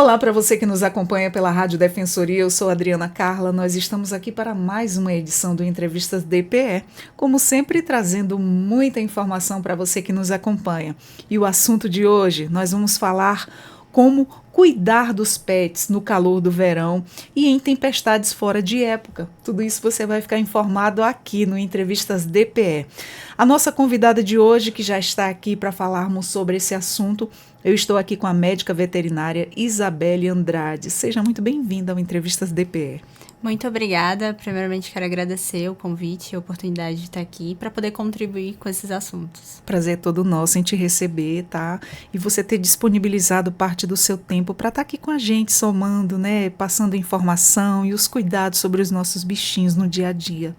Olá para você que nos acompanha pela Rádio Defensoria, eu sou Adriana Carla, nós estamos aqui para mais uma edição do Entrevistas DPE, como sempre trazendo muita informação para você que nos acompanha. E o assunto de hoje, nós vamos falar como cuidar dos pets no calor do verão e em tempestades fora de época. Tudo isso você vai ficar informado aqui no Entrevistas DPE. A nossa convidada de hoje, que já está aqui para falarmos sobre esse assunto, eu estou aqui com a médica veterinária Isabelle Andrade. Seja muito bem-vinda ao Entrevistas DPE. Muito obrigada. Primeiramente, quero agradecer o convite e a oportunidade de estar aqui para poder contribuir com esses assuntos. Prazer é todo nosso em te receber, tá? E você ter disponibilizado parte do seu tempo para estar aqui com a gente, somando, né? Passando informação e os cuidados sobre os nossos bichinhos no dia a dia.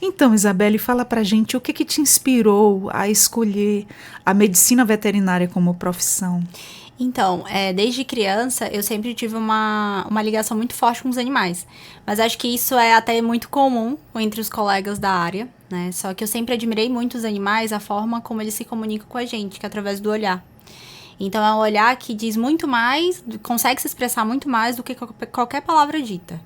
Então, Isabelle, fala pra gente o que te inspirou a escolher a medicina veterinária como profissão? Então, desde criança, eu sempre tive uma ligação muito forte com os animais. Mas acho que isso é até muito comum entre os colegas da área, né? Só que eu sempre admirei muito os animais, a forma como eles se comunicam com a gente, que é através do olhar. Então, é um olhar que diz muito mais, consegue se expressar muito mais do que qualquer palavra dita.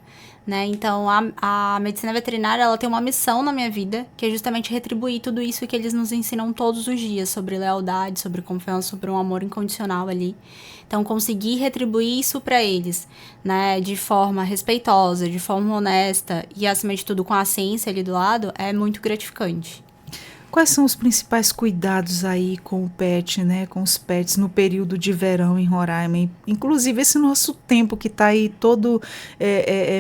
Né? Então, a medicina veterinária, ela tem uma missão na minha vida, que é justamente retribuir tudo isso que eles nos ensinam todos os dias, sobre lealdade, sobre confiança, sobre um amor incondicional ali. Então, conseguir retribuir isso para eles, né, de forma respeitosa, de forma honesta e, acima de tudo, com a ciência ali do lado, é muito gratificante. Quais são os principais cuidados aí com o pet, né, com os pets no período de verão em Roraima? Inclusive esse nosso tempo que está aí todo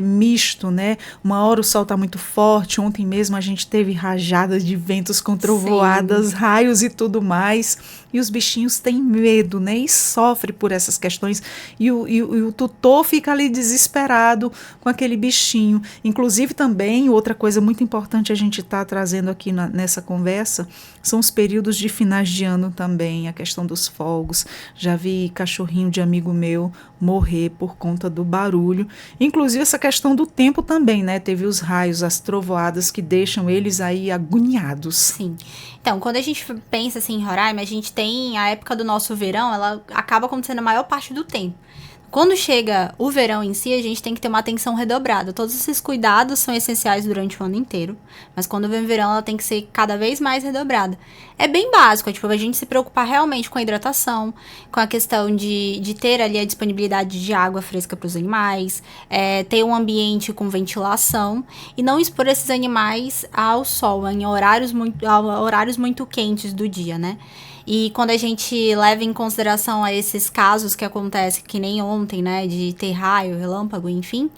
misto, né? Uma hora o sol está muito forte, ontem mesmo a gente teve rajadas de ventos com trovoadas, raios e tudo mais. E os bichinhos têm medo, né? E sofrem por essas questões. E o tutor fica ali desesperado com aquele bichinho. Inclusive também, outra coisa muito importante a gente está trazendo aqui nessa conversa, são os períodos de finais de ano também, a questão dos fogos. Já vi cachorrinho de amigo meu morrer por conta do barulho. Inclusive essa questão do tempo também, né? Teve os raios, as trovoadas que deixam eles aí agoniados. Sim. Então, quando a gente pensa assim em Roraima, a gente tem a época do nosso verão, ela acaba acontecendo a maior parte do tempo. Quando chega o verão em si, a gente tem que ter uma atenção redobrada. Todos esses cuidados são essenciais durante o ano inteiro, mas quando vem o verão, ela tem que ser cada vez mais redobrada. É bem básico, tipo, a gente se preocupar realmente com a hidratação, com a questão de ter ali a disponibilidade de água fresca para os animais, ter um ambiente com ventilação e não expor esses animais ao sol, em horários muito quentes do dia, né? E quando a gente leva em consideração a esses casos que acontecem, que nem ontem, né, de ter raio, relâmpago, enfim,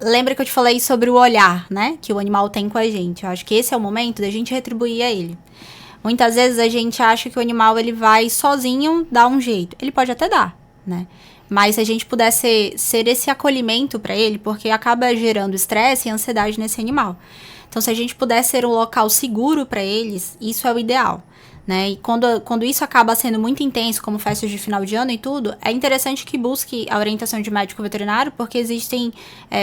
lembra que eu te falei sobre o olhar, né, que o animal tem com a gente. Eu acho que esse é o momento da gente retribuir a ele. Muitas vezes a gente acha que o animal ele vai sozinho dar um jeito. Ele pode até dar, né? Mas se a gente pudesse ser esse acolhimento para ele, porque acaba gerando estresse e ansiedade nesse animal. Então, se a gente puder ser um local seguro para eles, isso é o ideal, né? E quando isso acaba sendo muito intenso, como festas de final de ano e tudo, é interessante que busque a orientação de médico veterinário, porque existem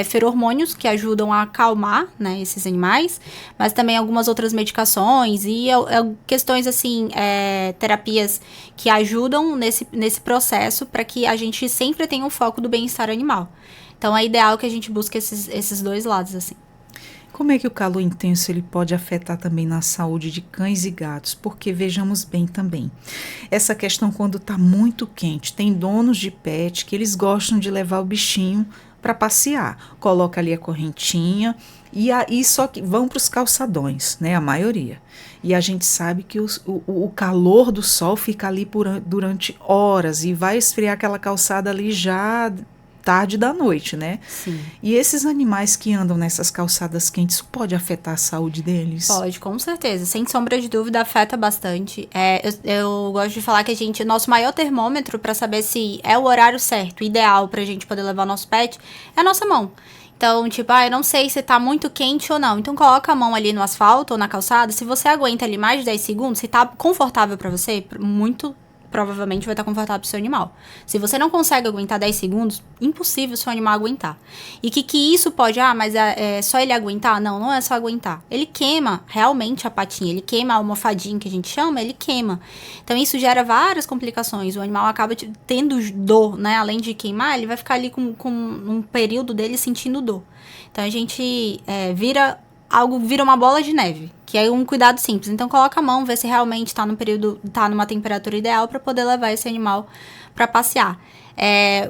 feromônios que ajudam a acalmar, né, esses animais, mas também algumas outras medicações e questões assim, terapias que ajudam nesse processo para que a gente sempre tenha um foco do bem-estar animal. Então, é ideal que a gente busque esses dois lados, assim. Como é que o calor intenso ele pode afetar também na saúde de cães e gatos? Porque vejamos bem também, essa questão quando está muito quente, tem donos de pet que eles gostam de levar o bichinho para passear, coloca ali a correntinha e aí só que vão para os calçadões, né, a maioria. E a gente sabe que o calor do sol fica ali durante horas e vai esfriar aquela calçada ali já tarde da noite, né? Sim. E esses animais que andam nessas calçadas quentes, isso pode afetar a saúde deles? Pode, com certeza. Sem sombra de dúvida, afeta bastante. Eu gosto de falar que nosso maior termômetro para saber se é o horário certo, ideal pra gente poder levar o nosso pet, é a nossa mão. Então, tipo, eu não sei se tá muito quente ou não. Então, coloca a mão ali no asfalto ou na calçada. Se você aguenta ali mais de 10 segundos, se tá confortável pra você, provavelmente vai estar confortável pro seu animal. Se você não consegue aguentar 10 segundos, impossível o seu animal aguentar. E que isso pode, mas é só ele aguentar? Não, não é só aguentar. Ele queima realmente a patinha, ele queima a almofadinha que a gente chama, ele queima. Então isso gera várias complicações, o animal acaba tendo dor, né? Além de queimar, ele vai ficar ali com um período dele sentindo dor. Então a gente vira uma bola de neve, que é um cuidado simples. Então coloca a mão, vê se realmente está no período, tá numa temperatura ideal para poder levar esse animal para passear.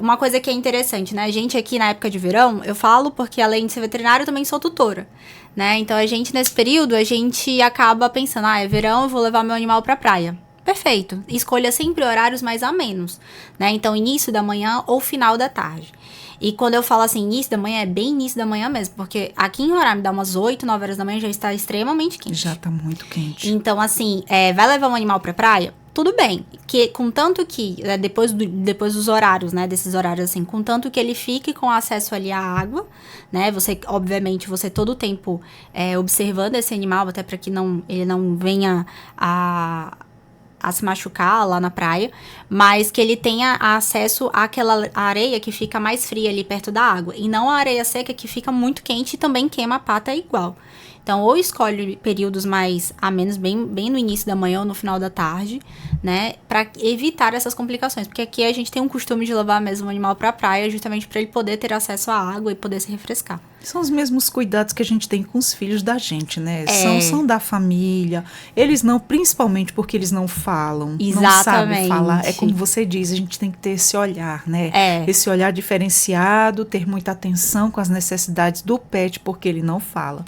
Uma coisa que é interessante, né? A gente aqui na época de verão, eu falo porque além de ser veterinário, eu também sou tutora, né? Então a gente nesse período, a gente acaba pensando, é verão, eu vou levar meu animal para praia. Perfeito. Escolha sempre horários mais amenos, né? Então início da manhã ou final da tarde. E quando eu falo assim, início da manhã, é bem início da manhã mesmo. Porque aqui em Roraima, dá umas 8, 9 horas da manhã, já está extremamente quente. Já tá muito quente. Então, assim, vai levar um animal pra praia? Tudo bem. Contanto que, depois dos horários, né, desses horários assim, contanto que ele fique com acesso ali à água, né, obviamente, você todo o tempo observando esse animal, até para que ele não venha a se machucar lá na praia, mas que ele tenha acesso àquela areia que fica mais fria ali perto da água, e não a areia seca que fica muito quente e também queima a pata igual. Então, ou escolhe períodos mais amenos, bem no início da manhã ou no final da tarde, né? Para evitar essas complicações. Porque aqui a gente tem um costume de levar mesmo o animal para a praia, justamente para ele poder ter acesso à água e poder se refrescar. São os mesmos cuidados que a gente tem com os filhos da gente, né? São da família. Eles não, principalmente porque eles não falam. Exatamente. Não sabem falar. É como você diz, a gente tem que ter esse olhar, né? Esse olhar diferenciado, ter muita atenção com as necessidades do pet, porque ele não fala.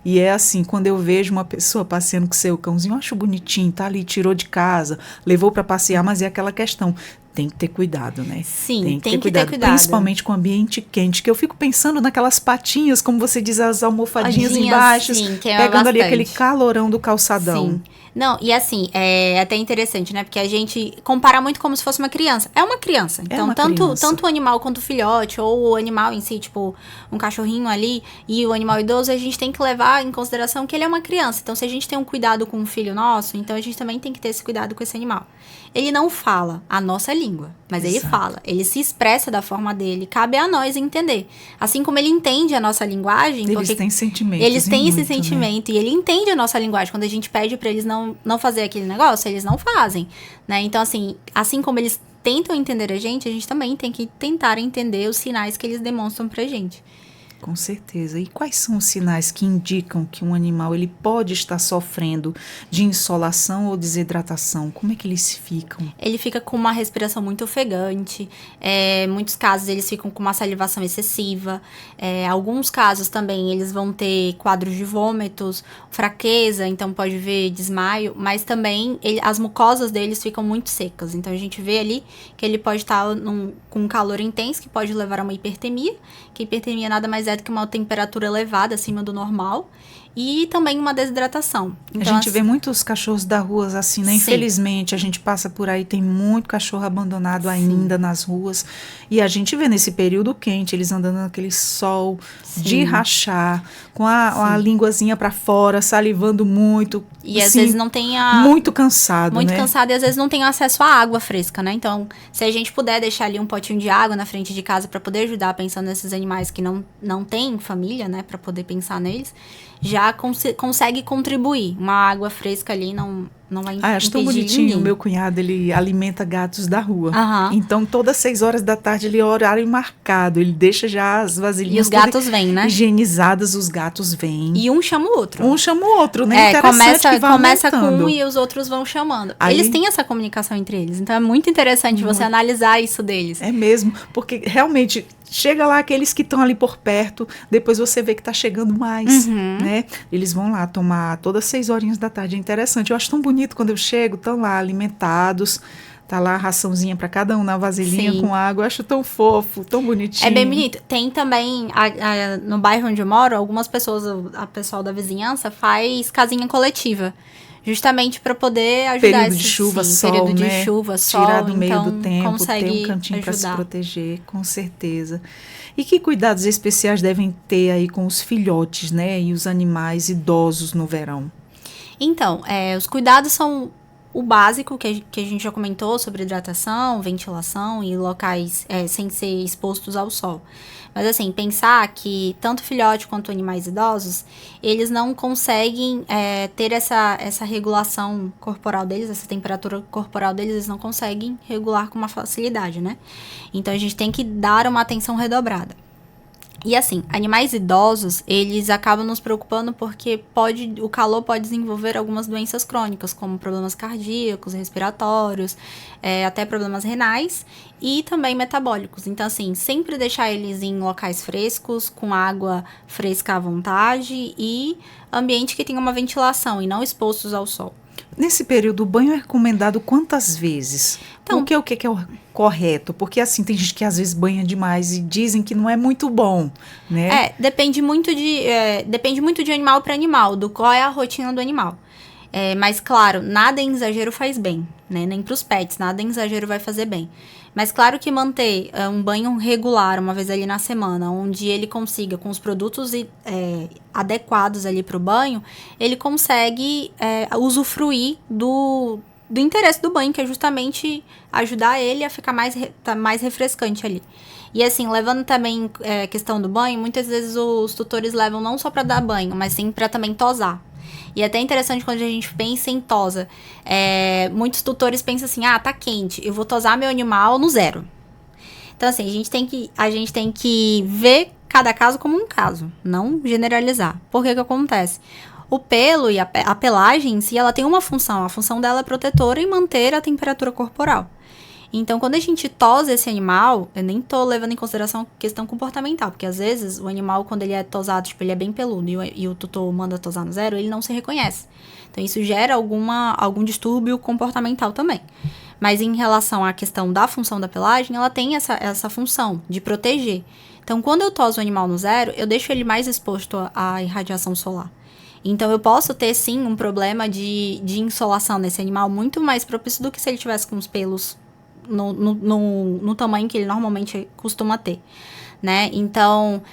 E é assim, quando eu vejo uma pessoa passeando com seu cãozinho, eu acho bonitinho, tá ali, tirou de casa, levou para passear, mas é aquela questão. Tem que ter cuidado, né? Sim, tem que ter cuidado. Principalmente com o ambiente quente, que eu fico pensando naquelas patinhas, como você diz, as almofadinhas embaixo, pegando ali aquele calorão do calçadão. Sim. Não, e assim, é até interessante, né? Porque a gente compara muito como se fosse uma criança. É uma criança. Então, tanto o animal quanto o filhote, ou o animal em si, tipo, um cachorrinho ali, e o animal idoso, a gente tem que levar em consideração que ele é uma criança. Então, se a gente tem um cuidado com um filho nosso, então a gente também tem que ter esse cuidado com esse animal. Ele não fala a nossa língua, mas ele fala. Ele se expressa da forma dele. Cabe a nós entender. Assim como ele entende a nossa linguagem... Eles têm sentimentos. Eles têm esse sentimento, né? E ele entende a nossa linguagem. Quando a gente pede para eles não fazer aquele negócio, eles não fazem, né? Então, assim como eles tentam entender a gente também tem que tentar entender os sinais que eles demonstram pra gente. Com certeza. E quais são os sinais que indicam que um animal ele pode estar sofrendo de insolação ou desidratação? Como é que eles ficam? Ele fica com uma respiração muito ofegante. Em muitos casos, eles ficam com uma salivação excessiva. Alguns casos também, eles vão ter quadros de vômitos, fraqueza, então pode ver desmaio. Mas também, as mucosas deles ficam muito secas. Então, a gente vê ali que ele pode estar com um calor intenso, que pode levar a uma hipertermia. Que a hipertermia nada mais é do que uma temperatura elevada, acima do normal, e também uma desidratação. Então, a gente vê muitos cachorros da rua assim, né? Infelizmente, a gente passa por aí, tem muito cachorro abandonado ainda nas ruas, e a gente vê nesse período quente, eles andando naquele sol de rachar, com a linguazinha para fora, salivando muito. E às vezes não tem muito cansado, muito né? cansado, e às vezes não tem acesso à água fresca, né? Então, se a gente puder deixar ali um potinho de água na frente de casa para poder ajudar, pensando nesses animais que não têm família, né? Para poder pensar neles, já consegue contribuir. Uma água fresca ali não vai impedir acho tão bonitinho. ninguém. O meu cunhado, ele alimenta gatos da rua. Então, todas 6 horas da tarde, ele é horário marcado. Ele deixa já as vasilhinhas... E os gatos vêm, né? Higienizadas, os gatos vêm. E um chama o outro. Um chama o outro, né? Interessante começa com um e os outros vão chamando. Aí, eles têm essa comunicação entre eles. Então, é muito interessante você analisar isso deles. É mesmo, porque realmente... Chega lá aqueles que estão ali por perto, depois você vê que está chegando mais, né? Eles vão lá tomar todas 6 horinhas da tarde. É interessante. Eu acho tão bonito quando eu chego, estão lá alimentados, tá lá a raçãozinha para cada um na vasilhinha com água. Eu acho tão fofo, tão bonitinho. É bem bonito. Tem também, no bairro onde eu moro, algumas pessoas, a pessoal da vizinhança faz casinha coletiva. Justamente para poder ajudar período de chuva, sol, período né? de chuva, sol, tirar do meio então, do tempo, ter um cantinho para se proteger, com certeza. E que cuidados especiais devem ter aí com os filhotes, né? E os animais idosos no verão? Então, os cuidados são o básico que a gente já comentou sobre hidratação, ventilação e locais sem ser expostos ao sol. Mas assim, pensar que tanto filhote quanto animais idosos, eles não conseguem ter essa regulação corporal deles, essa temperatura corporal deles, eles não conseguem regular com uma facilidade, né? Então a gente tem que dar uma atenção redobrada. E assim, animais idosos, eles acabam nos preocupando porque o calor pode desenvolver algumas doenças crônicas, como problemas cardíacos, respiratórios, até problemas renais e também metabólicos. Então, assim, sempre deixar eles em locais frescos, com água fresca à vontade e ambiente que tenha uma ventilação e não expostos ao sol. Nesse período, o banho é recomendado quantas vezes? Então, o que é o correto? Porque assim, tem gente que às vezes banha demais e dizem que não é muito bom, né? Depende muito de animal para animal, do qual é a rotina do animal. Mas, claro, nada em exagero faz bem, né? Nem para os pets, nada em exagero vai fazer bem. Mas, claro que manter um banho regular, uma vez ali na semana, onde ele consiga, com os produtos adequados ali para o banho, ele consegue usufruir do interesse do banho, que é justamente ajudar ele a ficar mais refrescante ali. E assim, levando também a questão do banho, muitas vezes os tutores levam não só para dar banho, mas sim para também tosar. E é até interessante quando a gente pensa em tosa. Muitos tutores pensam assim, tá quente, eu vou tosar meu animal no 0. Então assim, a gente tem que ver cada caso como um caso, não generalizar. Por que acontece? O pelo e a pelagem em si, ela tem uma função. A função dela é protetora e manter a temperatura corporal. Então, quando a gente tosa esse animal, eu nem tô levando em consideração a questão comportamental, porque às vezes o animal, quando ele é tosado, tipo, ele é bem peludo e o tutor manda tosar no 0, ele não se reconhece. Então, isso gera algum distúrbio comportamental também. Mas em relação à questão da função da pelagem, ela tem essa função de proteger. Então, quando eu toso o animal no 0, eu deixo ele mais exposto à irradiação solar. Então, eu posso ter, sim, um problema de insolação nesse animal muito mais propício do que se ele tivesse com os pelos no tamanho que ele normalmente costuma ter, né? Então,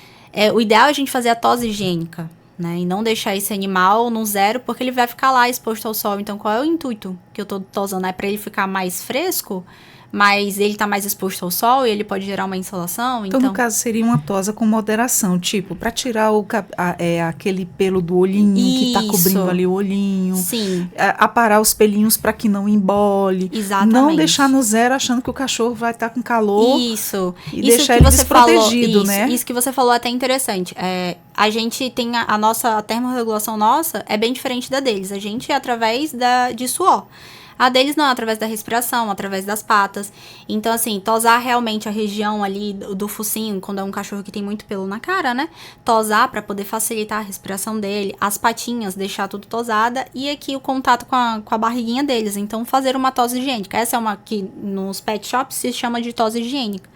o ideal é a gente fazer a tosa higiênica, né? E não deixar esse animal no 0, porque ele vai ficar lá exposto ao sol. Então, qual é o intuito que eu tô tosando? É para ele ficar mais fresco? Mas ele tá mais exposto ao sol e ele pode gerar uma insolação. Então, no caso, seria uma tosa com moderação, tipo, para tirar aquele pelo do olhinho que tá cobrindo ali o olhinho. Sim. Aparar os pelinhos para que não embole. Exatamente. Não deixar no 0 achando que o cachorro vai estar com calor. Isso. E deixar ele desprotegido, né? Isso que você falou é até interessante. A gente tem a nossa termorregulação nossa é bem diferente da deles. A gente é através de suor. A deles não, através da respiração, através das patas. Então, assim, tosar realmente a região ali do focinho, quando é um cachorro que tem muito pelo na cara, né? Tosar para poder facilitar a respiração dele. As patinhas, deixar tudo tosada. E aqui o contato com a barriguinha deles. Então, fazer uma tosa higiênica. Essa é uma que nos pet shops se chama de tosa higiênica.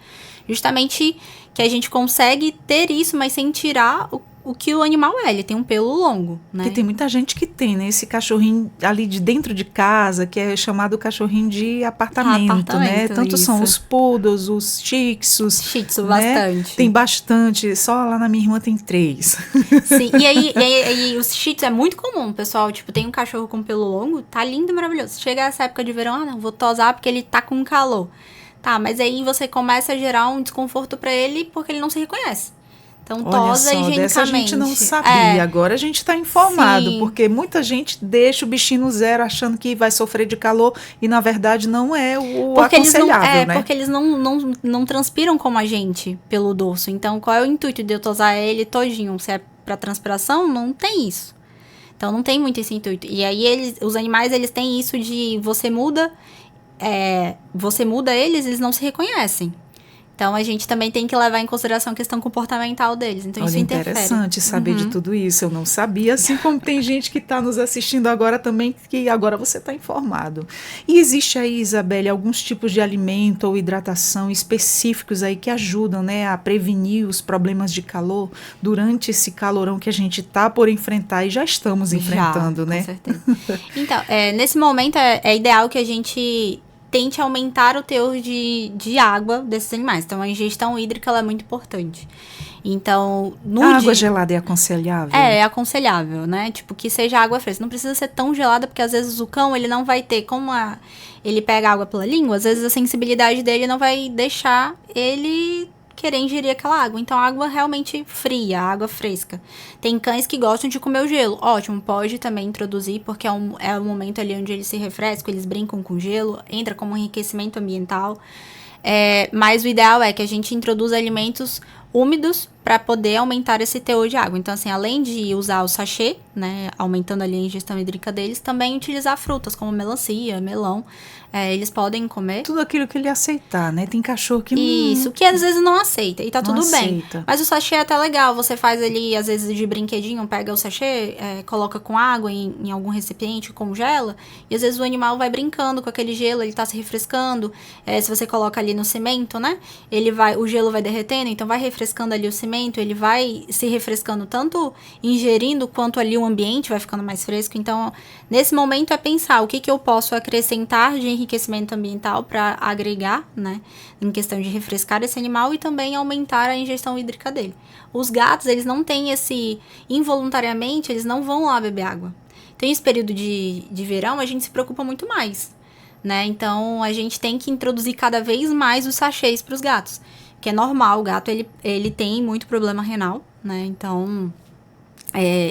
Justamente que a gente consegue ter isso, mas sem tirar o que o animal ele tem um pelo longo, né? Porque tem muita gente que tem, né? Esse cachorrinho ali de dentro de casa, que é chamado cachorrinho de apartamento, né? Tanto isso. São os poodles, os shih tzus. Shih tzu, né? bastante. Tem bastante, só lá na minha irmã tem 3. Sim, e aí os shih tzus é muito comum, pessoal, tipo, tem um cachorro com pelo longo, tá lindo e maravilhoso. Chega essa época de verão, não, vou tosar porque ele tá com calor. Tá, mas aí você começa a gerar um desconforto pra ele porque ele não se reconhece. Então, tosa higienicamente. Dessa a gente não sabia. Agora a gente está informado, sim. Porque muita gente deixa o bichinho no 0 achando que vai sofrer de calor e, na verdade, não é o porque aconselhável, né? Porque eles não transpiram como a gente pelo dorso. Então, qual é o intuito de eu tosar ele todinho? Se é para transpiração, não tem isso. Então, não tem muito esse intuito. E aí, os animais, eles têm isso de você muda eles não se reconhecem. Então, a gente também tem que levar em consideração a questão comportamental deles. Então, olha, isso interfere. Interessante saber de tudo isso. Eu não sabia, assim como tem gente que está nos assistindo agora também, que agora você está informado. E existe aí, Isabelle, alguns tipos de alimento ou hidratação específicos aí que ajudam, né, a prevenir os problemas de calor durante esse calorão que a gente está por enfrentar e já estamos enfrentando, né? Com certeza. Então, nesse momento é ideal que a gente tente aumentar o teor de água desses animais. Então, a ingestão hídrica ela é muito importante. Então, A água gelada é aconselhável? É aconselhável, né? Tipo, que seja água fresca. Não precisa ser tão gelada, porque às vezes o cão, ele não vai ter, ele pega água pela língua, às vezes a sensibilidade dele não vai deixar ele querer ingerir aquela água. Então, água realmente fria, água fresca. Tem cães que gostam de comer o gelo. Ótimo, pode também introduzir, porque é o momento ali onde eles se refrescam, eles brincam com gelo, entra como um enriquecimento ambiental. Mas o ideal é que a gente introduza alimentos úmidos para poder aumentar esse teor de água. Então, assim, além de usar o sachê, né, aumentando ali a ingestão hídrica deles, também utilizar frutas como melancia, melão. Eles podem comer. Tudo aquilo que ele aceitar, né? Tem cachorro que Isso, que às vezes não aceita, e tá tudo bem. aceita. Mas o sachê é até legal, você faz ali, às vezes, de brinquedinho, pega o sachê, coloca com água em algum recipiente, congela, e às vezes o animal vai brincando com aquele gelo, ele tá se refrescando. Se você coloca ali no cimento, né? O gelo vai derretendo, então vai refrescando ali o cimento, ele vai se refrescando tanto ingerindo, quanto ali o ambiente vai ficando mais fresco. Então, nesse momento é pensar o que eu posso acrescentar de enriquecimento ambiental para agregar, né, em questão de refrescar esse animal e também aumentar a ingestão hídrica dele. Os gatos, eles não têm involuntariamente, eles não vão lá beber água. Tem esse período de verão, a gente se preocupa muito mais, né, então a gente tem que introduzir cada vez mais os sachês para os gatos, que é normal, o gato, ele tem muito problema renal, né, então...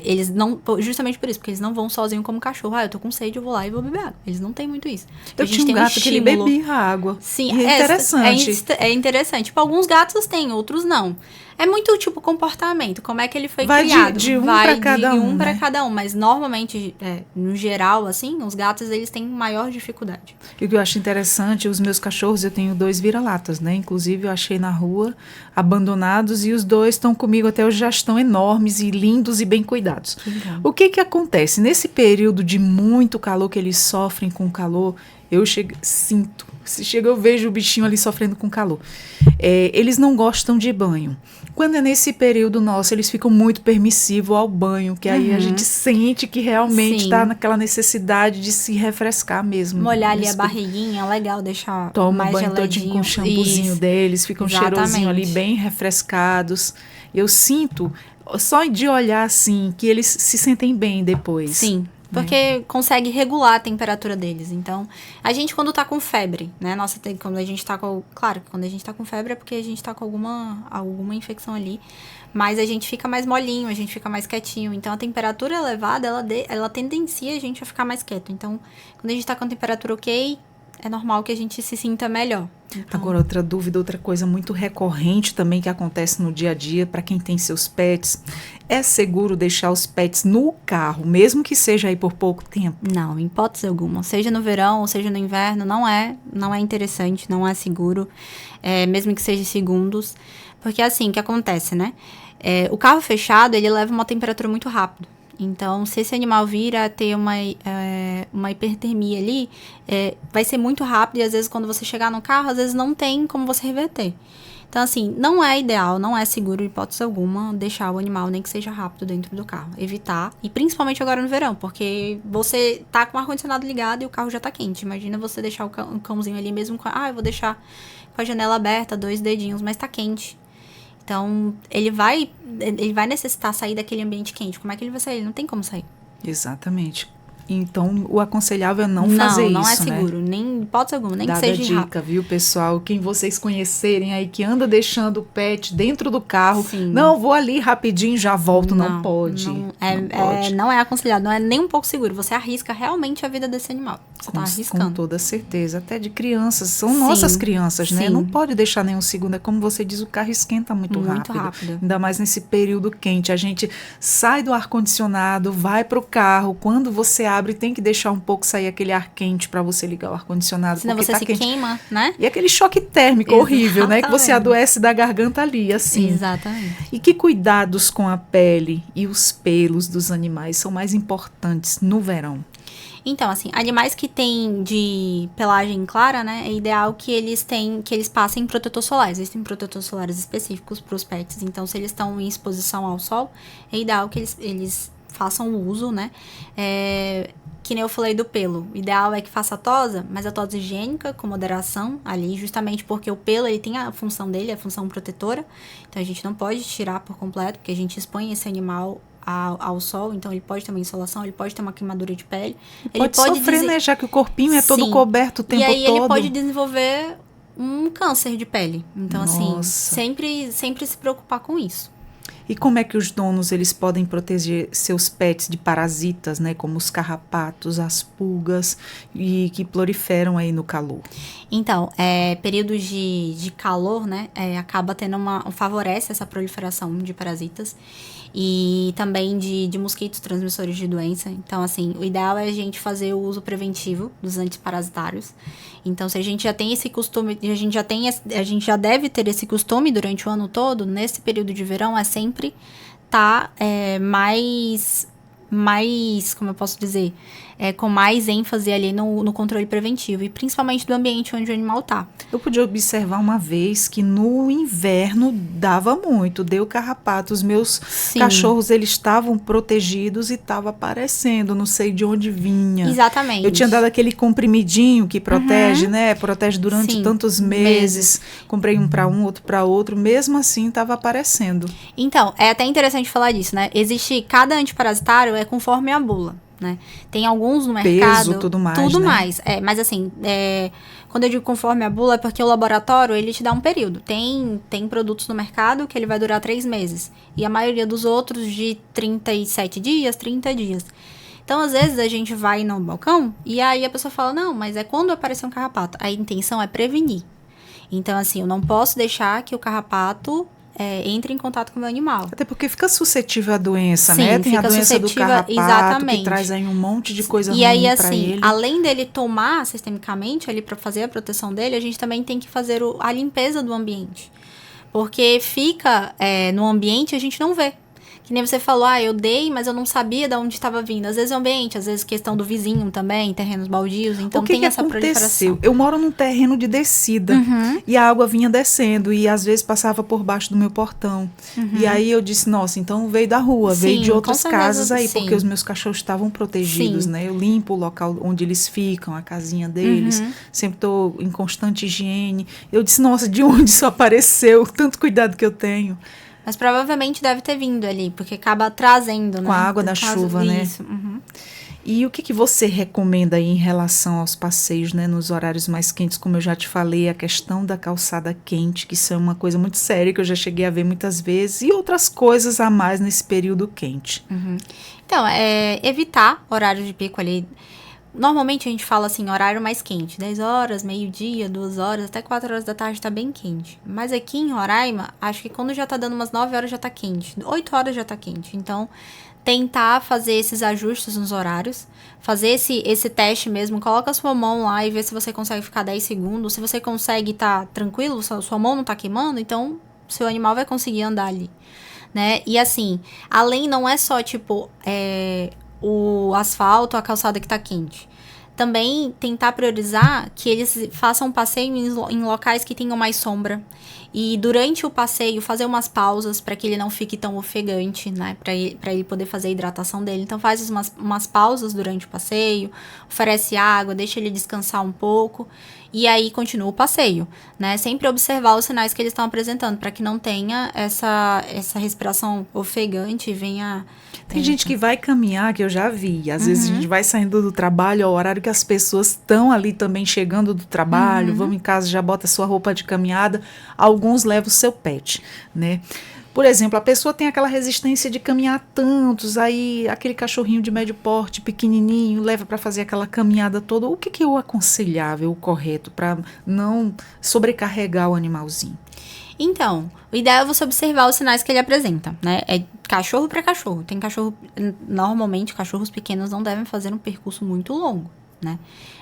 eles não, justamente por isso, porque eles não vão sozinho como cachorro. Eu tô com sede, eu vou lá e vou beber água. Eles não têm muito isso. Eu tinha um gato que ele bebia água. Sim, e é interessante. É interessante. Tipo, alguns gatos têm, outros não. É muito, tipo, comportamento, como é que ele foi criado. De um para cada um, um para né? cada um, mas normalmente, no geral, assim, os gatos, eles têm maior dificuldade. E o que eu acho interessante, os meus cachorros, eu tenho 2 vira-latas, né? Inclusive, eu achei na rua, abandonados, e os 2 estão comigo até hoje, já estão enormes e lindos e bem cuidados. O que acontece? Nesse período de muito calor, que eles sofrem com calor, sinto. Se chega, eu vejo o bichinho ali sofrendo com calor. Eles não gostam de banho. Quando é nesse período nosso, eles ficam muito permissivos ao banho, que aí a gente sente que realmente está naquela necessidade de se refrescar mesmo. Molhar ali a barriguinha, legal, deixar Toma mais banho geladinho. todinho com o shampoozinho deles, ficam cheirosinho ali, bem refrescados. Eu sinto, só de olhar assim, que eles se sentem bem depois. Sim. Porque consegue regular a temperatura deles. Então, a gente quando tá com febre, né? Quando a gente tá com... Claro que quando a gente tá com febre é porque a gente tá com alguma infecção ali. Mas a gente fica mais molinho, a gente fica mais quietinho. Então, a temperatura elevada, ela tendencia a gente a ficar mais quieto. Então, quando a gente tá com a temperatura ok, é normal que a gente se sinta melhor. Então... Agora, outra dúvida, outra coisa muito recorrente também que acontece no dia a dia, para quem tem seus pets, é seguro deixar os pets no carro, mesmo que seja aí por pouco tempo? Não, em hipótese alguma. Seja no verão ou seja no inverno, não é interessante, não é seguro, mesmo que seja segundos. Porque assim, o que acontece, né? O carro fechado, ele leva uma temperatura muito rápido. Então, se esse animal vir a ter uma hipertermia ali, vai ser muito rápido e às vezes quando você chegar no carro, às vezes não tem como você reverter. Então, assim, não é ideal, não é seguro, em hipótese alguma, deixar o animal, nem que seja rápido, dentro do carro. Evitar, e principalmente agora no verão, porque você tá com o ar-condicionado ligado e o carro já tá quente. Imagina você deixar o cãozinho ali mesmo com... eu vou deixar com a janela aberta, 2 dedinhos, mas tá quente. Então, ele vai necessitar sair daquele ambiente quente. Como é que ele vai sair? Ele não tem como sair. Exatamente. Então, o aconselhável é não fazer isso, Não é né? seguro, nem hipótese alguma, nem Dada que seja dica, rápido. viu, pessoal? Quem vocês conhecerem aí que anda deixando o pet dentro do carro, Sim. não, vou ali rapidinho, já volto, não pode. Não é aconselhado, não é nem um pouco seguro. Você arrisca realmente a vida desse animal. Você tá arriscando. Com toda certeza, até de crianças, são nossas crianças, né? Sim. Não pode deixar nenhum segundo, é como você diz, o carro esquenta muito rápido. Ainda mais nesse período quente, a gente sai do ar-condicionado, vai pro carro, quando você abre tem que deixar um pouco sair aquele ar quente para você ligar o ar-condicionado. Senão você se queima, né? E aquele choque térmico horrível, né? Que você adoece da garganta ali, assim. Exatamente. E que cuidados com a pele e os pelos dos animais são mais importantes no verão? Então, assim, animais que têm de pelagem clara, né? É ideal que eles passem protetor solar. Existem protetores solares específicos para os pets. Então, se eles estão em exposição ao sol, é ideal que eles façam uso, né? Que nem eu falei do pelo. O ideal é que faça a tosa, mas a tosa higiênica, com moderação, ali, justamente porque o pelo, ele tem a função dele, a função protetora. Então, a gente não pode tirar por completo, porque a gente expõe esse animal ao sol, então ele pode ter uma insolação, ele pode ter uma queimadura de pele. Ele pode sofrer, né? Já que o corpinho é todo Sim. coberto o tempo todo. E aí ele pode desenvolver um câncer de pele. Então, Nossa. assim, sempre se preocupar com isso. E como é que os donos eles podem proteger seus pets de parasitas, né, como os carrapatos, as pulgas e que proliferam aí no calor? Então, períodos de calor, né, acaba tendo favorece essa proliferação de parasitas e também de mosquitos transmissores de doença. Então, assim, o ideal é a gente fazer o uso preventivo dos antiparasitários. Então, se a gente já tem esse costume, a gente já deve ter esse costume durante o ano todo, nesse período de verão, é sempre mais, como eu posso dizer, com mais ênfase ali no controle preventivo, e principalmente do ambiente onde o animal tá. Eu pude observar uma vez que no inverno dava muito, deu carrapato, os meus cachorros, eles estavam protegidos e estava aparecendo, não sei de onde vinha. Exatamente. Eu tinha dado aquele comprimidinho que protege, né, protege durante tantos meses, comprei um para um, outro para outro, mesmo assim estava aparecendo. Então, é até interessante falar disso, né, cada antiparasitário é conforme a bula. Né? Tem alguns no mercado. Peso, tudo mais. Né? Mas assim, quando eu digo conforme a bula, é porque o laboratório, ele te dá um período. Tem produtos no mercado que ele vai durar 3 meses. E a maioria dos outros de 37 dias, 30 dias. Então, às vezes, a gente vai no balcão e aí a pessoa fala, não, mas é quando aparecer um carrapato. A intenção é prevenir. Então, assim, eu não posso deixar que o carrapato entre em contato com o meu animal. Até porque fica suscetível à doença, Sim, né? Tem a doença do carrapato, exatamente. que traz aí um monte de coisa ruim pra ele. E aí, assim, além dele tomar sistemicamente ali para fazer a proteção dele, a gente também tem que fazer a limpeza do ambiente. Porque fica no ambiente, a gente não vê. Que nem você falou, eu dei, mas eu não sabia de onde estava vindo. Às vezes é o ambiente, às vezes questão do vizinho também, terrenos baldios, então tem essa proliferação. Eu moro num terreno de descida, e a água vinha descendo, e às vezes passava por baixo do meu portão. E aí eu disse, nossa, então veio da rua, veio de outras casas aí, porque os meus cachorros estavam protegidos, né? Eu limpo o local onde eles ficam, a casinha deles, sempre estou em constante higiene. Eu disse, nossa, de onde isso apareceu? Tanto cuidado que eu tenho. Mas provavelmente deve ter vindo ali, porque acaba trazendo, né? Com a água da chuva, né? Isso. E o que você recomenda aí em relação aos passeios, né? Nos horários mais quentes, como eu já te falei, a questão da calçada quente, que isso é uma coisa muito séria, que eu já cheguei a ver muitas vezes, e outras coisas a mais nesse período quente. Então, evitar horário de pico ali. Normalmente a gente fala assim, horário mais quente, 10 horas, meio-dia, 2 horas, até 4 horas da tarde tá bem quente. Mas aqui em Roraima, acho que quando já tá dando umas 9 horas já tá quente, 8 horas já tá quente. Então, tentar fazer esses ajustes nos horários, fazer esse teste mesmo, coloca a sua mão lá e vê se você consegue ficar 10 segundos. Se você consegue tá tranquilo, sua mão não tá queimando, então seu animal vai conseguir andar ali, né? E assim, além não é só tipo, o asfalto, a calçada que tá quente. Também tentar priorizar que eles façam passeio em locais que tenham mais sombra. E durante o passeio, fazer umas pausas para que ele não fique tão ofegante, né? Para ele poder fazer a hidratação dele. Então, faz umas pausas durante o passeio, oferece água, deixa ele descansar um pouco. E aí, continua o passeio, né? Sempre observar os sinais que eles estão apresentando, para que não tenha essa respiração ofegante e venha... Tem gente que vai caminhar, que eu já vi. Às vezes a gente vai saindo do trabalho, ao horário que as pessoas estão ali também chegando do trabalho, vamos em casa, já bota sua roupa de caminhada. Alguns levam o seu pet, né? Por exemplo, a pessoa tem aquela resistência de caminhar tantos, aí aquele cachorrinho de médio porte, pequenininho, leva para fazer aquela caminhada toda. O que é o aconselhável, o correto, para não sobrecarregar o animalzinho? Então, o ideal é você observar os sinais que ele apresenta, né? É cachorro para cachorro. Tem cachorro... Normalmente, cachorros pequenos não devem fazer um percurso muito longo, né?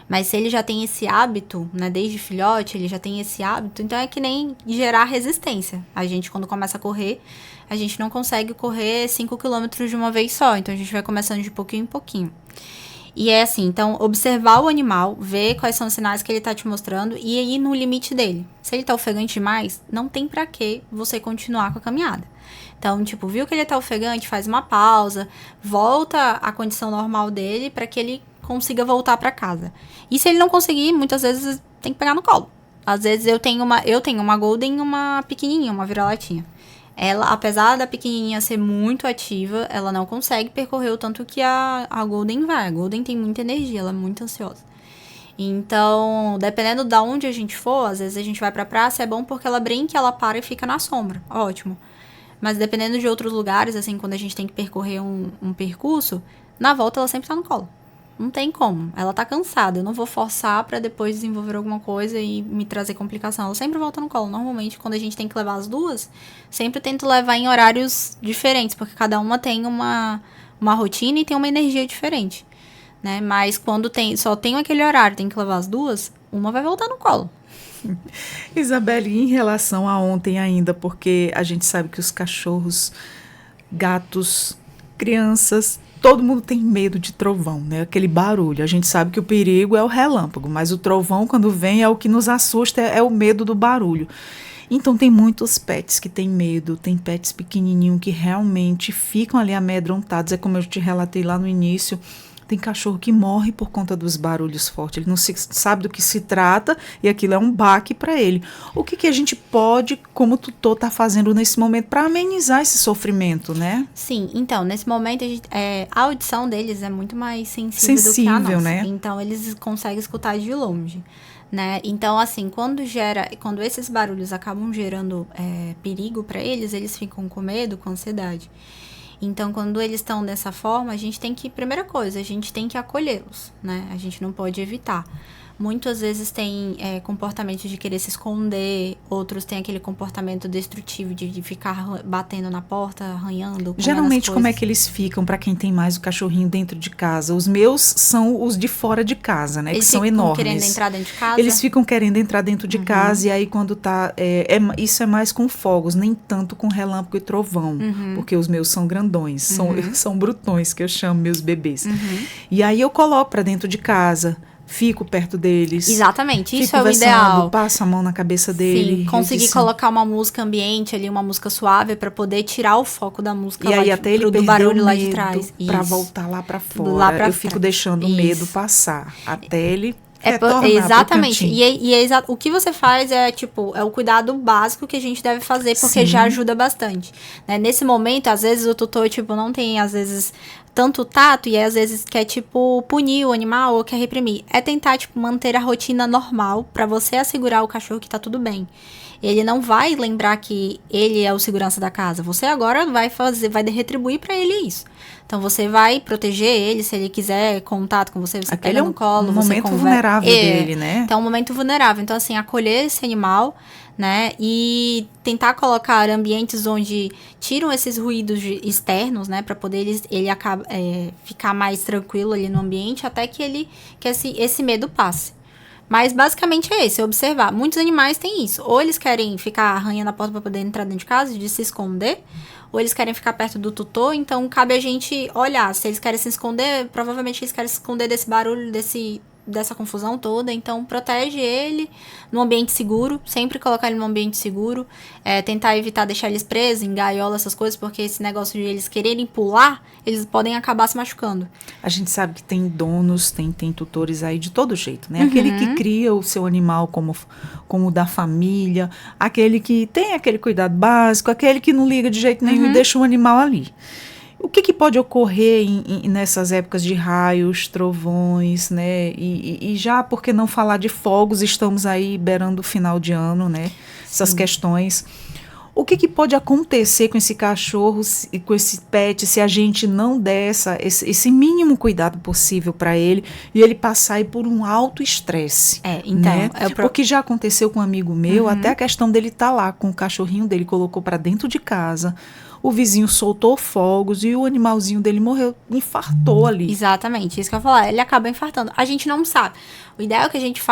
Mas se ele já tem esse hábito, né? Desde filhote, ele já tem esse hábito. Então, é que nem gerar resistência. A gente, quando começa a correr, a gente não consegue correr 5 quilômetros de uma vez só. Então, a gente vai começando de pouquinho em pouquinho. E é assim, então, observar o animal, ver quais são os sinais que ele tá te mostrando e ir no limite dele. Se ele tá ofegante demais, não tem pra que você continuar com a caminhada. Então, tipo, viu que ele tá ofegante, faz uma pausa, volta à condição normal dele para que ele consiga voltar para casa. E se ele não conseguir, muitas vezes tem que pegar no colo. Às vezes eu tenho uma Golden e uma pequenininha, uma vira-latinha. Ela, apesar da pequenininha ser muito ativa, ela não consegue percorrer o tanto que a Golden vai. A Golden tem muita energia, ela é muito ansiosa. Então, dependendo de onde a gente for, às vezes a gente vai pra praça, é bom porque ela brinca, ela para e fica na sombra. Ótimo. Mas dependendo de outros lugares, assim, quando a gente tem que percorrer um percurso, na volta ela sempre tá no colo. Não tem como. Ela tá cansada. Eu não vou forçar pra depois desenvolver alguma coisa e me trazer complicação. Ela sempre volta no colo. Normalmente, quando a gente tem que levar as duas, sempre tento levar em horários diferentes, porque cada uma tem uma rotina e tem uma energia diferente, né? Mas quando só tem aquele horário, tem que levar as duas, uma vai voltar no colo. Isabelle, em relação a ontem ainda, porque a gente sabe que os cachorros, gatos, crianças, todo mundo tem medo de trovão, né? Aquele barulho. A gente sabe que o perigo é o relâmpago, mas o trovão, quando vem, é o que nos assusta, é o medo do barulho. Então, tem muitos pets que têm medo, tem pets pequenininhos que realmente ficam ali amedrontados. É como eu te relatei lá no início. Tem cachorro que morre por conta dos barulhos fortes. Ele não sabe do que se trata e aquilo é um baque para ele. O que a gente pode, como tutor, tá fazendo nesse momento para amenizar esse sofrimento, né? Sim, então, nesse momento a audição deles é muito mais sensível do que a nossa. Né? Então, eles conseguem escutar de longe, né? Então, assim, quando esses barulhos acabam gerando perigo para eles, eles ficam com medo, com ansiedade. Então, quando eles estão dessa forma, primeira coisa, a gente tem que acolhê-los, né? A gente não pode evitar. Muitas vezes tem comportamento de querer se esconder, outros têm aquele comportamento destrutivo de ficar batendo na porta, arranhando. Geralmente, como é que eles ficam, para quem tem mais o cachorrinho dentro de casa? Os meus são os de fora de casa, né? Eles que são enormes. Eles ficam querendo entrar dentro de casa? Eles ficam querendo entrar dentro de casa, e aí quando tá... isso é mais com fogos, nem tanto com relâmpago e trovão, porque os meus são grandões, são brutões, que eu chamo meus bebês. E aí eu coloco para dentro de casa, fico perto deles. Exatamente, isso é o ideal. Passo a mão na cabeça dele. Sim, conseguir colocar uma música ambiente ali, uma música suave, para poder tirar o foco da música e aí até ele do barulho lá de trás. Para voltar lá para fora. Eu fico deixando o medo passar até ele exatamente. O que você faz é o cuidado básico que a gente deve fazer, porque já ajuda bastante, né? Nesse momento, às vezes o tutor não tem às vezes tanto tato e às vezes quer punir o animal ou quer reprimir. É tentar manter a rotina normal para você assegurar o cachorro que tá tudo bem. Ele não vai lembrar que ele é o segurança da casa. Você agora vai retribuir para ele isso. Então, você vai proteger ele, se ele quiser contato com você, você pega no colo, você conversa. É um momento vulnerável dele, né? Então, é um momento vulnerável. Então, assim, acolher esse animal, né? E tentar colocar ambientes onde tiram esses ruídos externos, né? Para poder ele ficar mais tranquilo ali no ambiente, até que esse medo passe. Mas basicamente é esse, observar. Muitos animais têm isso. Ou eles querem ficar arranhando a porta para poder entrar dentro de casa, de se esconder, ou eles querem ficar perto do tutor. Então cabe a gente olhar. Se eles querem se esconder, provavelmente eles querem se esconder desse barulho, dessa confusão toda. Então protege ele num ambiente seguro, sempre colocar ele num ambiente seguro, tentar evitar deixar eles presos em gaiola, essas coisas, porque esse negócio de eles quererem pular, eles podem acabar se machucando. A gente sabe que tem donos, tem tutores aí de todo jeito, né? Aquele que cria o seu animal como da família, aquele que tem aquele cuidado básico, aquele que não liga de jeito nenhum e deixa o animal ali. O que pode ocorrer nessas épocas de raios, trovões, né? E já, por que não falar de fogos? Estamos aí beirando o final de ano, né? Essas questões. O que pode acontecer com esse cachorro e com esse pet se a gente não der esse mínimo cuidado possível para ele e ele passar aí por um alto estresse? Né? Porque já aconteceu com um amigo meu, até a questão dele estar lá com o cachorrinho dele, colocou para dentro de casa. O vizinho soltou fogos e o animalzinho dele morreu, infartou ali. Exatamente, isso que eu ia falar. Ele acaba infartando. A gente não sabe. O ideal é que a gente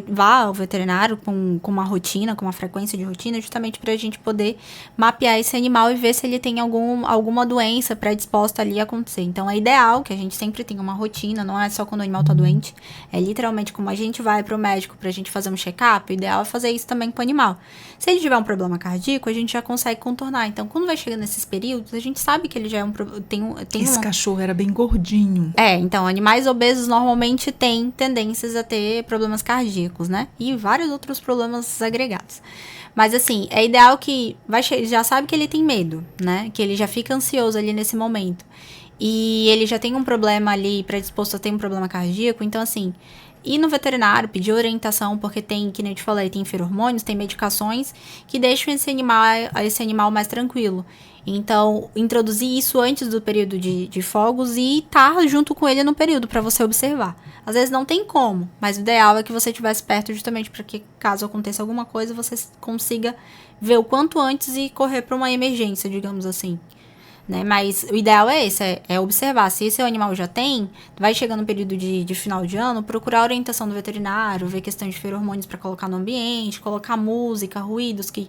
vá ao veterinário com uma rotina, com uma frequência de rotina, justamente para a gente poder mapear esse animal e ver se ele tem alguma doença predisposta ali a acontecer. Então, é ideal que a gente sempre tenha uma rotina, não é só quando o animal está doente. É literalmente como a gente vai para o médico para a gente fazer um check-up, o ideal é fazer isso também com o animal. Se ele tiver um problema cardíaco, a gente já consegue contornar. Então, quando vai chegar nesse nesses períodos, a gente sabe que ele já é Esse cachorro era bem gordinho. Então, animais obesos normalmente têm tendências a ter problemas cardíacos, né? E vários outros problemas agregados. Mas, assim, é ideal que já sabe que ele tem medo, né? Que ele já fica ansioso ali nesse momento. E ele já tem um problema ali predisposto a ter um problema cardíaco. Então, assim, ir no veterinário, pedir orientação, porque tem, que nem eu te falei, tem feromônios, tem medicações que deixam esse animal mais tranquilo. Então, introduzir isso antes do período de fogos e estar junto com ele no período para você observar. Às vezes não tem como, mas o ideal é que você estivesse perto justamente para que, caso aconteça alguma coisa, você consiga ver o quanto antes e correr para uma emergência, digamos assim. Né? Mas o ideal é esse, é observar. Se esse animal já tem, vai chegando no período de final de ano, procurar a orientação do veterinário, ver questão de feromônios para colocar no ambiente, colocar música, ruídos que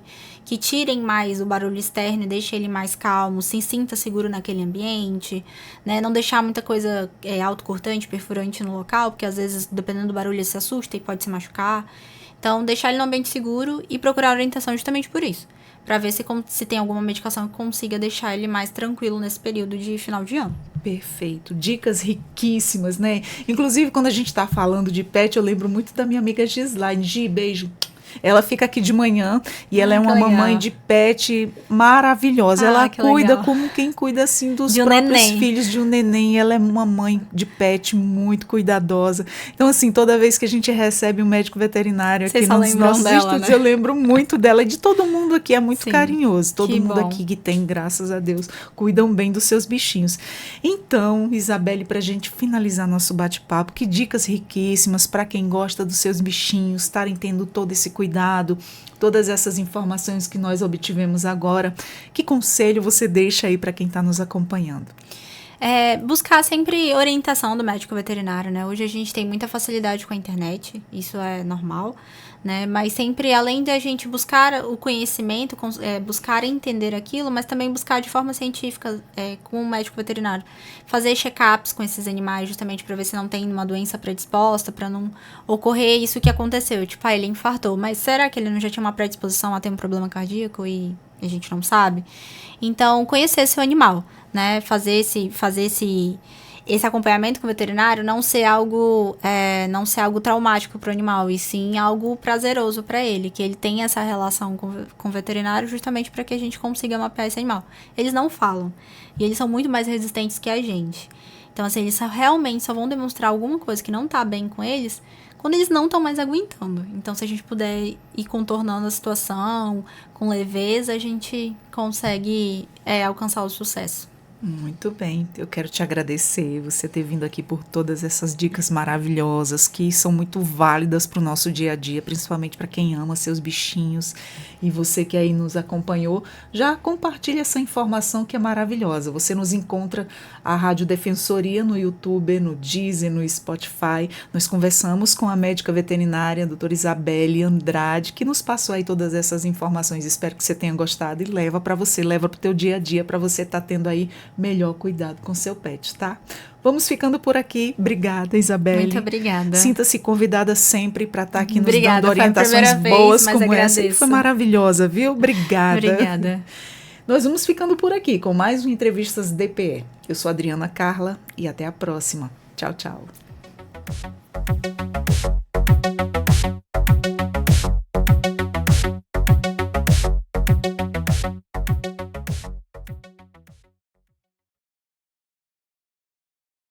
tirem mais o barulho externo e deixem ele mais calmo, se sinta seguro naquele ambiente, né? Não deixar muita coisa autocortante, perfurante no local, porque às vezes, dependendo do barulho, ele se assusta e pode se machucar. Então, deixar ele no ambiente seguro e procurar orientação justamente por isso. Para ver se tem alguma medicação que consiga deixar ele mais tranquilo nesse período de final de ano. Perfeito. Dicas riquíssimas, né? Inclusive, quando a gente tá falando de pet, eu lembro muito da minha amiga Gislaine. Gi, beijo. Ela fica aqui de manhã e ela é uma mamãe de pet maravilhosa. Ela cuida como quem cuida, assim, dos próprios filhos de um neném. Ela é uma mãe de pet muito cuidadosa. Então, assim, toda vez que a gente recebe um médico veterinário aqui nos nossos estudos, né? Eu lembro muito dela e de todo mundo aqui. É muito carinhoso. Todo mundo aqui que tem, graças a Deus, cuidam bem dos seus bichinhos. Então, Isabelle, pra gente finalizar nosso bate-papo, que dicas riquíssimas para quem gosta dos seus bichinhos, estarem tendo todo esse cuidado, todas essas informações que nós obtivemos agora. Que conselho você deixa aí para quem está nos acompanhando? Buscar sempre orientação do médico veterinário, né? Hoje a gente tem muita facilidade com a internet, isso é normal, né? Mas sempre, além da gente buscar o conhecimento, buscar entender aquilo, mas também buscar de forma científica com o médico veterinário. Fazer check-ups com esses animais, justamente para ver se não tem uma doença predisposta, para não ocorrer isso que aconteceu. Tipo, ele infartou, mas será que ele não já tinha uma predisposição a ter um problema cardíaco e a gente não sabe? Então, conhecer seu animal, né? Fazer esse acompanhamento com o veterinário não ser algo traumático para o animal, e sim algo prazeroso para ele, que ele tenha essa relação com o veterinário justamente para que a gente consiga mapear esse animal. Eles não falam, e eles são muito mais resistentes que a gente. Então, assim, eles realmente só vão demonstrar alguma coisa que não tá bem com eles quando eles não estão mais aguentando. Então, se a gente puder ir contornando a situação com leveza, a gente consegue alcançar o sucesso. Muito bem, eu quero te agradecer você ter vindo aqui por todas essas dicas maravilhosas que são muito válidas para o nosso dia a dia, principalmente para quem ama seus bichinhos. E você que aí nos acompanhou, já compartilha essa informação que é maravilhosa. Você nos encontra a Rádio Defensoria no YouTube, no Deezer, no Spotify. Nós conversamos com a médica veterinária, a doutora Isabelle Andrade, que nos passou aí todas essas informações. Espero que você tenha gostado e leva para você, leva para o teu dia a dia, para você estar tendo aí melhor cuidado com seu pet, tá? Vamos ficando por aqui. Obrigada, Isabelle. Muito obrigada. Sinta-se convidada sempre para estar aqui nos dando orientações boas como essa. Foi maravilhosa, viu? Obrigada. Obrigada. Nós vamos ficando por aqui com mais um Entrevistas DPE. Eu sou Adriana Carla e até a próxima. Tchau, tchau.